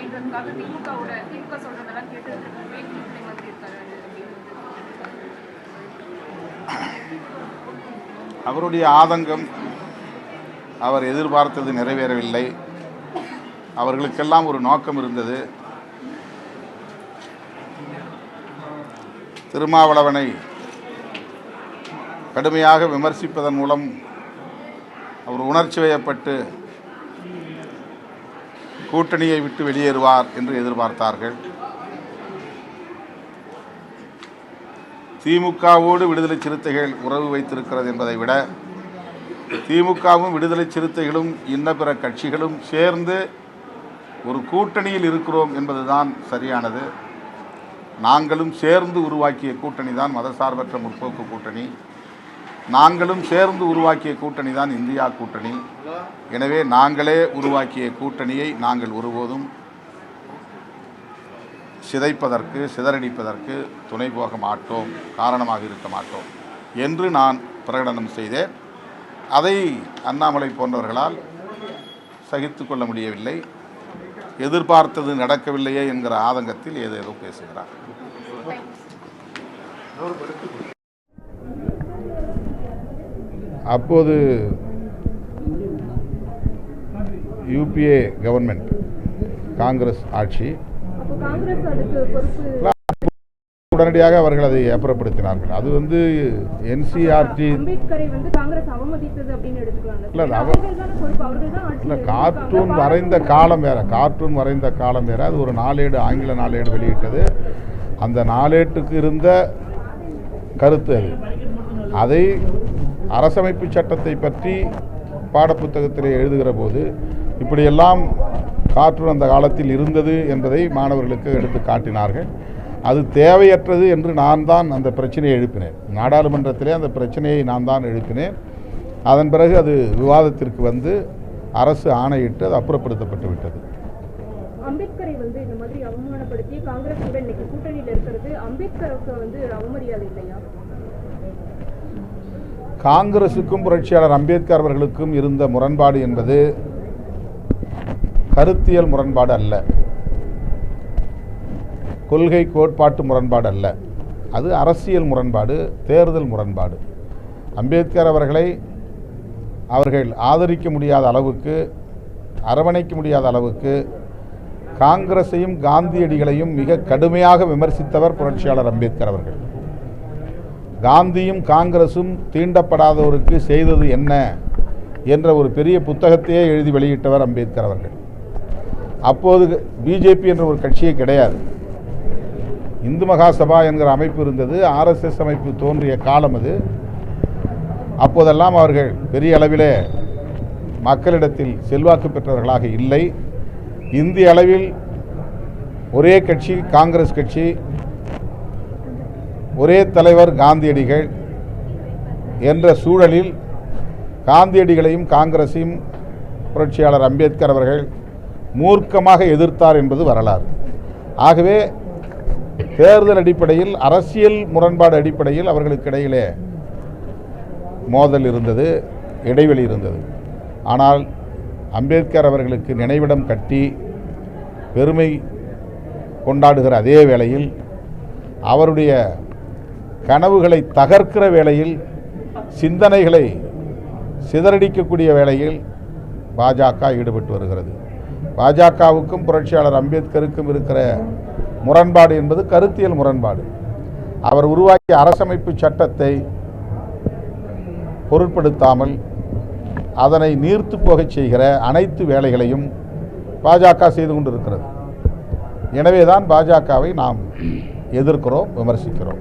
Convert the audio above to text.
அப்படின்றதுக்காக திமுக சொல்றதெல்லாம் கேட்டு மாதிரி இருக்காரு. அவருடைய ஆதங்கம், அவர் எதிர்பார்த்தது நிறைவேறவில்லை. அவர்களுக்கெல்லாம் ஒரு நோக்கம் இருந்தது. திருமாவளவனை கடுமையாக விமர்சிப்பதன் மூலம் அவர் உணர்ச்சி வயப்பட்டு கூட்டணியை விட்டு வெளியேறுவார் என்று எதிர்பார்த்தார்கள். திமுகவோடு விடுதலை சிறுத்தைகள் உறவு வைத்திருக்கிறது என்பதை விட திமுகவும் விடுதலை சிறுத்தைகளும் இன்ன பிற கட்சிகளும் சேர்ந்து ஒரு கூட்டணியில் இருக்கிறோம் என்பதுதான் சரியானது. நாங்களும் சேர்ந்து உருவாக்கிய கூட்டணி தான் மதசார்பற்ற முற்போக்கு கூட்டணி. நாங்களும் சேர்ந்து உருவாக்கிய கூட்டணி தான் இந்தியா கூட்டணி. எனவே நாங்களே உருவாக்கிய கூட்டணியை நாங்கள் ஒருபோதும் சிதைப்பதற்கு, சிதறடிப்பதற்கு துணை போக மாட்டோம், காரணமாக இருக்க மாட்டோம் என்று நான் பிரகடனம் செய்தேன். அதை அண்ணாமலை போன்றவர்களால் சகித்து கொள்ள முடியவில்லை. எதிர்பார்த்தது நடக்கவில்லையே என்கிற ஆதங்கத்தில் ஏதேதோ பேசுகிறார். அப்போது யூபிஏ கவர்மெண்ட், காங்கிரஸ் ஆட்சி, உடனடியாக அவர்கள் அதை அப்புறப்படுத்தினார்கள். அது என்சிஆர்டி கார்ட்டூன் வரைந்த காலம் வேற, கார்ட்டூன் வரைந்த காலம் வேற. அது ஒரு நாளேடு, ஆங்கில நாளேடு வெளியிட்டது. அந்த நாளேட்டுக்கு இருந்த கருத்து அது. அதை அரசமைப்பு சட்டத்தை பற்றி பாடப்புத்தகத்திலே எழுதுகிற போது இப்படியெல்லாம் கார்ட்டூன் அந்த காலத்தில் இருந்தது என்பதை மாணவர்களுக்கு எடுத்து காட்டினார்கள். அது தேவையற்றது என்று நான் தான் அந்த பிரச்சனையை எழுப்பினேன். நாடாளுமன்றத்திலே அந்த பிரச்சனையை நான் தான் எழுப்பினேன். அதன் பிறகு அது விவாதத்திற்கு அரசு ஆணையிட்டு அது அப்புறப்படுத்தப்பட்டு விட்டது. அம்பேத்கரை இந்த மாதிரி அவமானப்படுத்தி காங்கிரஸ் கூட இன்னைக்கு கூட்டணியில் இருக்கிறது அம்பேத்கருக்கு அவமரியாதை இல்லையா? காங்கிரசுக்கும் புரட்சியாளர் அம்பேத்கர் அவர்களுக்கும் இருந்த முரண்பாடு என்பது கருத்தியல் முரண்பாடு அல்ல, கொள்கை கோட்பாட்டு முரண்பாடு அல்ல. அது அரசியல் முரண்பாடு, தேர்தல் முரண்பாடு. அம்பேத்கர் அவர்களை அவர்கள் ஆதரிக்க முடியாத அளவுக்கு, அரவணைக்க முடியாத அளவுக்கு காங்கிரஸையும் காந்தியடிகளையும் மிக கடுமையாக விமர்சித்தவர் புரட்சியாளர் அம்பேத்கர் அவர்கள். காந்தியும் காங்கிரசும் தீண்டப்படாதவருக்கு செய்தது என்ன என்ற ஒரு பெரிய புத்தகத்தையே எழுதி வெளியிட்டவர் அம்பேத்கர் அவர்கள். அப்போது பிஜேபி என்ற ஒரு கட்சியே கிடையாது. இந்து மகாசபா என்கிற அமைப்பு இருந்தது. ஆர்எஸ்எஸ் அமைப்பு தோன்றிய காலம் அது. அப்போதெல்லாம் அவர்கள் பெரிய அளவிலே மக்களிடத்தில் செல்வாக்கு பெற்றவர்களாக இல்லை. இந்திய அளவில் ஒரே கட்சி காங்கிரஸ் கட்சி, ஒரே தலைவர் காந்தியடிகள் என்ற சூழலில் காந்தியடிகளையும் காங்கிரஸையும் புரட்சியாளர் அம்பேத்கர் அவர்கள் மூர்க்கமாக எதிர்த்தார் என்பது வரலாறு. ஆகவே தேர்தல் அடிப்படையில், அரசியல் முரண்பாடு அடிப்படையில் அவர்களுக்கு இடையிலே மோதல் இருந்தது, இடைவெளி இருந்தது. ஆனால் அம்பேத்கர் அவர்களுக்கு நினைவிடம் கட்டி பெருமை கொண்டாடுகிற அதே வேளையில், அவருடைய கனவுகளை தகர்க்கிற வேளையில், சிந்தனைகளை சிதறடிக்கக்கூடிய வேளையில் பாஜக ஈடுபட்டு வருகிறது. பாஜகவுக்கும் புரட்சியாளர் அம்பேத்கருக்கும் இருக்கிற முரண்பாடு என்பது கருத்தியல் முரண்பாடு. அவர் உருவாக்கிய அரசமைப்பு சட்டத்தை பொருட்படுத்தாமல் அதனை நீர்த்து போகச் செய்கிற அனைத்து வேலைகளையும் பாஜக செய்து கொண்டிருக்கிறது. எனவேதான் பாஜகவை நாம் எதிர்க்கிறோம், விமர்சிக்கிறோம்.